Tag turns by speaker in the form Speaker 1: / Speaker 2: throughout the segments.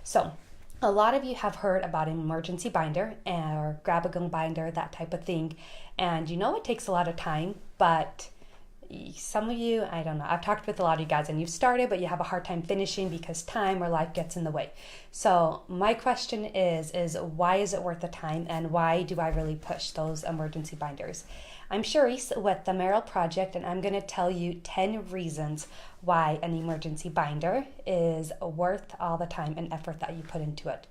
Speaker 1: So, a lot of you have heard about an emergency binder or grab-a-go binder, that type of thing. And you know it takes a lot of time, but some of you, I don't know, I've talked with a lot of you guys and you've started, but you have a hard time finishing because time or life gets in the way. So my question is why is it worth the time and why do I really push those emergency binders? I'm Charisse with the Merrill Project, and I'm going to tell you 10 reasons why an emergency binder is worth all the time and effort that you put into it.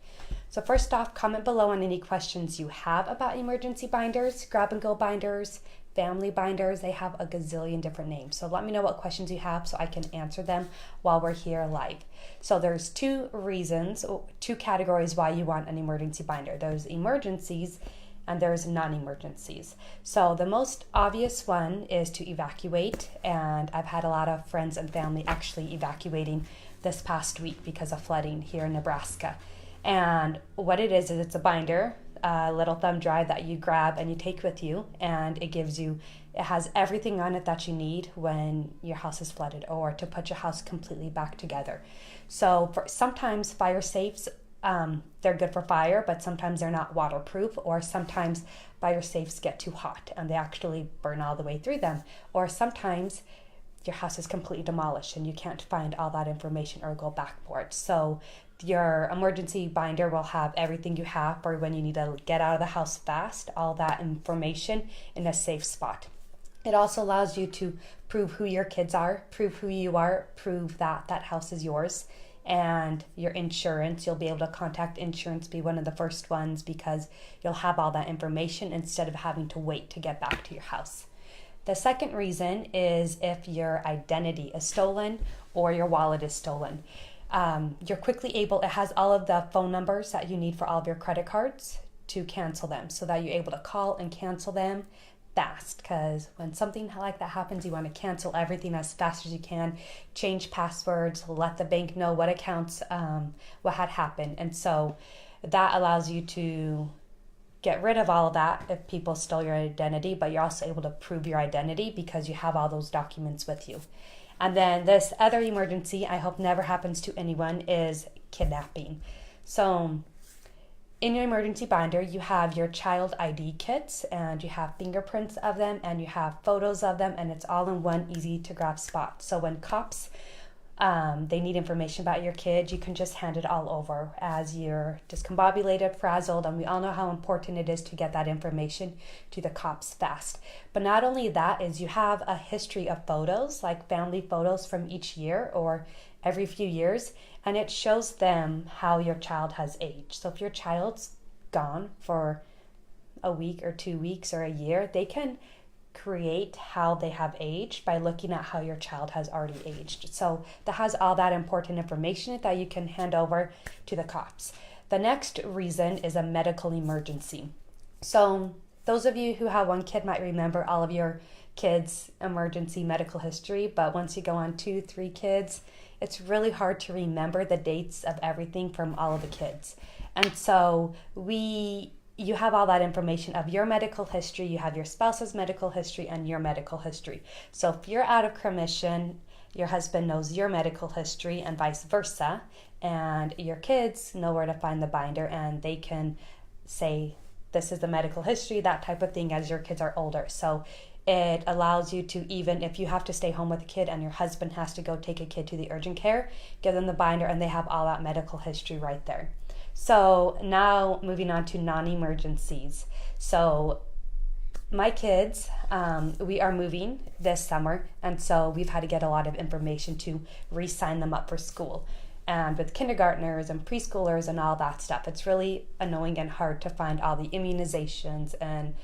Speaker 1: So first off, comment below on any questions you have about emergency binders, grab-and-go binders, family binders. They have a gazillion different names. So let me know what questions you have so I can answer them while we're here live. So there's two reasons, two categories why you want an emergency binder. There's emergencies and there's non-emergencies. So the most obvious one is to evacuate, and I've had a lot of friends and family actually evacuating this past week because of flooding here in Nebraska. And what it is it's a binder, a little thumb drive that you grab and you take with you, and it has everything on it that you need when your house is flooded or to put your house completely back together. So sometimes fire safes, they're good for fire, but sometimes they're not waterproof, or sometimes fire safes get too hot and they actually burn all the way through them, or sometimes your house is completely demolished and you can't find all that information or go back for it. So your emergency binder will have everything you have for when you need to get out of the house fast, all that information in a safe spot. It also allows you to prove who your kids are, prove who you are, prove that that house is yours. And your insurance, you'll be able to contact insurance, be one of the first ones, because you'll have all that information instead of having to wait to get back to your house. The second reason is if your identity is stolen or your wallet is stolen. You're quickly able, it has all of the phone numbers that you need for all of your credit cards to cancel them, so that you're able to call and cancel them fast, because when something like that happens, you want to cancel everything as fast as you can, change passwords, let the bank know what accounts, what had happened. And so that allows you to get rid of all of that if people stole your identity, but you're also able to prove your identity because you have all those documents with you. And then this other emergency, I hope never happens to anyone, is kidnapping. So in your emergency binder, you have your child ID kits, and you have fingerprints of them, and you have photos of them, and it's all in one easy to grab spot. So when cops, they need information about your kid, you can just hand it all over as you're discombobulated, frazzled, and we all know how important it is to get that information to the cops fast. But not only that, is you have a history of photos, like family photos from each year or every few years, and it shows them how your child has aged. So if your child's gone for a week or 2 weeks or a year, they can create how they have aged by looking at how your child has already aged. So that has all that important information that you can hand over to the cops. The next reason is a medical emergency. So those of you who have one kid might remember all of your kids' emergency medical history, but once you go on 2, 3 kids, it's really hard to remember the dates of everything from all of the kids. And so you have all that information of your medical history, you have your spouse's medical history and your medical history. So if you're out of commission, your husband knows your medical history and vice versa, and your kids know where to find the binder, and they can say, this is the medical history, that type of thing, as your kids are older. So it allows you to, even if you have to stay home with a kid and your husband has to go take a kid to the urgent care, give them the binder and they have all that medical history right there. So now moving on to non-emergencies. So my kids, we are moving this summer, and so we've had to get a lot of information to re-sign them up for school. And with kindergartners and preschoolers and all that stuff, it's really annoying and hard to find all the immunizations and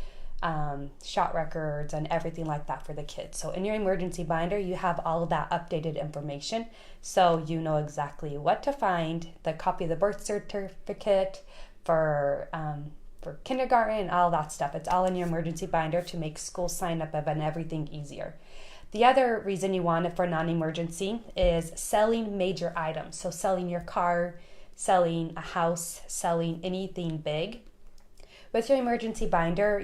Speaker 1: shot records and everything like that for the kids. So in your emergency binder, you have all of that updated information, so you know exactly what to find, the copy of the birth certificate for kindergarten and all that stuff. It's all in your emergency binder to make school sign up and everything easier. The other reason you want it for non-emergency is selling major items. So selling your car, selling a house, selling anything big. With your emergency binder,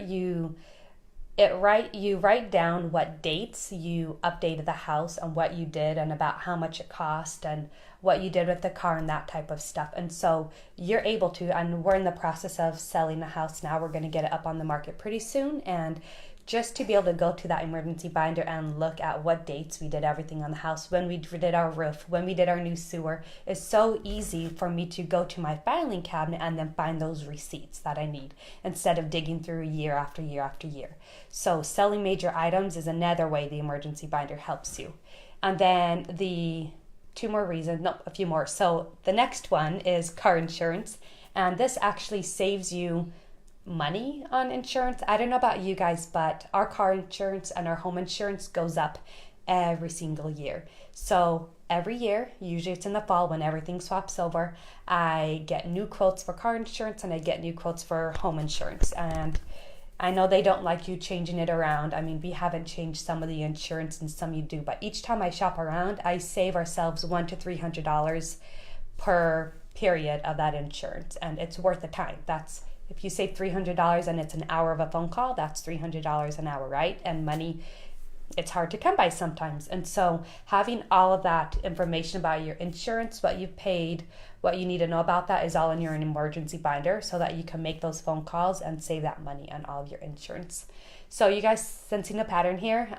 Speaker 1: You write down what dates you updated the house and what you did and about how much it cost and what you did with the car and that type of stuff. And so you're able to, and we're in the process of selling the house now. We're going to get it up on the market pretty soon. And just to be able to go to that emergency binder and look at what dates we did everything on the house, when we did our roof, when we did our new sewer, is so easy for me to go to my filing cabinet and then find those receipts that I need instead of digging through year after year after year. So selling major items is another way the emergency binder helps you. And then a few more. So the next one is car insurance. And this actually saves you money on insurance. I don't know about you guys, but our car insurance and our home insurance goes up every single year. So every year, usually it's in the fall when everything swaps over, I get new quotes for car insurance and I get new quotes for home insurance. And I know they don't like you changing it around. I mean, we haven't changed some of the insurance and some you do, but each time I shop around, I save ourselves $100 to $300 per period of that insurance, and it's worth the time. If you save $300 and it's an hour of a phone call, that's $300 an hour, right? And money, it's hard to come by sometimes. And so having all of that information about your insurance, what you've paid, what you need to know about that is all in your emergency binder so that you can make those phone calls and save that money on all of your insurance. So you guys sensing a pattern here?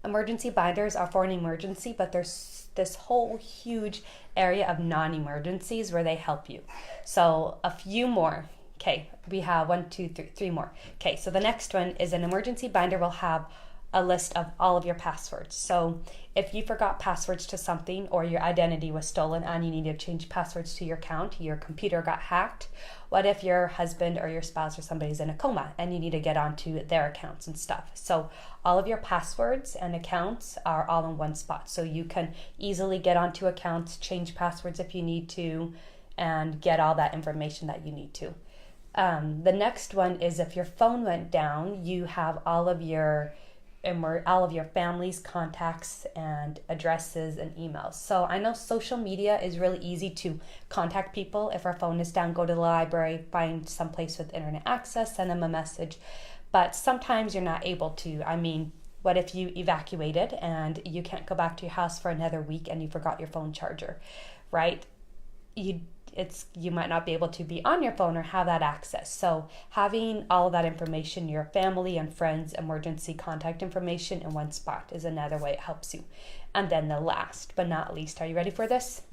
Speaker 1: Emergency binders are for an emergency, but there's this whole huge area of non-emergencies where they help you. So a few more. Okay, we have 3 more. Okay, so the next one is an emergency binder will have a list of all of your passwords. So if you forgot passwords to something or your identity was stolen and you need to change passwords to your account, your computer got hacked, what if your husband or your spouse or somebody's in a coma and you need to get onto their accounts and stuff? So all of your passwords and accounts are all in one spot. So you can easily get onto accounts, change passwords if you need to, and get all that information that you need to. The next one is if your phone went down, you have all of your family's contacts and addresses and emails. So I know social media is really easy to contact people. If our phone is down, go to the library, find some place with internet access, send them a message. But sometimes you're not able to. I mean, what if you evacuated and you can't go back to your house for another week and you forgot your phone charger, right? You might not be able to be on your phone or have that access. So having all of that information, your family and friends, emergency contact information in one spot is another way it helps you. And then the last but not least, are you ready for this?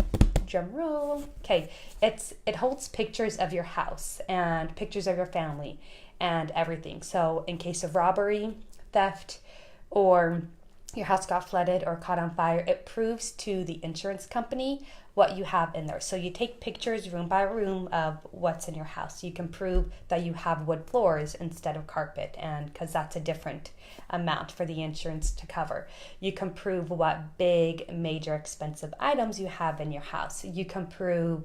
Speaker 1: Drum roll. Okay, it holds pictures of your house and pictures of your family and everything. So in case of robbery, theft, or your house got flooded or caught on fire, it proves to the insurance company what you have in there. So you take pictures room by room of what's in your house. You can prove that you have wood floors instead of carpet, and because that's a different amount for the insurance to cover. You can prove what big, major, expensive items you have in your house. You can prove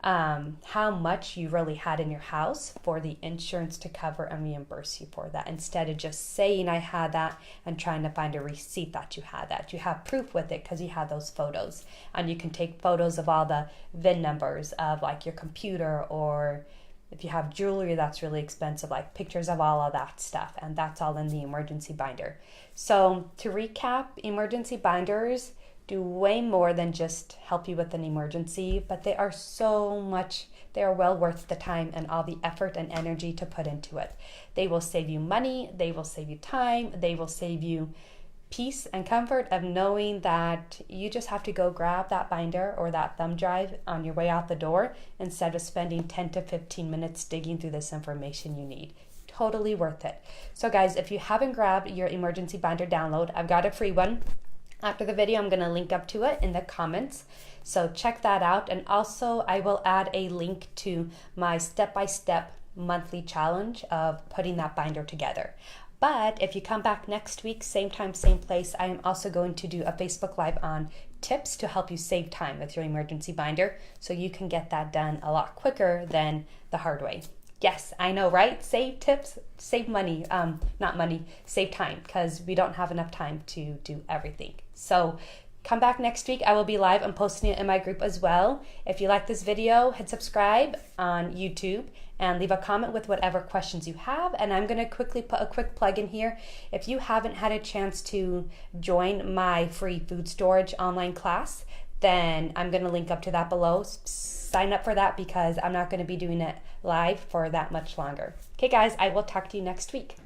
Speaker 1: how much you really had in your house for the insurance to cover and reimburse you for that, instead of just saying I had that and trying to find a receipt that you had that. You have proof with it because you had those photos, and you can take photos of all the VIN numbers of like your computer, or if you have jewelry that's really expensive, like pictures of all of that stuff, and that's all in the emergency binder. So to recap, emergency binders do way more than just help you with an emergency, but they are well worth the time and all the effort and energy to put into it. They will save you money, they will save you time, they will save you peace and comfort of knowing that you just have to go grab that binder or that thumb drive on your way out the door instead of spending 10 to 15 minutes digging through this information you need. Totally worth it. So guys, if you haven't grabbed your emergency binder download, I've got a free one. After the video, I'm going to link up to it in the comments. So check that out. And also, I will add a link to my step-by-step monthly challenge of putting that binder together. But if you come back next week, same time, same place, I am also going to do a Facebook Live on tips to help you save time with your emergency binder so you can get that done a lot quicker than the hard way. Yes, I know, right? Save tips, save money, not money, save time, because we don't have enough time to do everything. So come back next week. I will be live. I'm posting it in my group as well. If you like this video, hit subscribe on YouTube and leave a comment with whatever questions you have. And I'm going to quickly put a quick plug in here. If you haven't had a chance to join my free food storage online class, then I'm going to link up to that below. Sign up for that because I'm not going to be doing it live for that much longer. Okay guys, I will talk to you next week.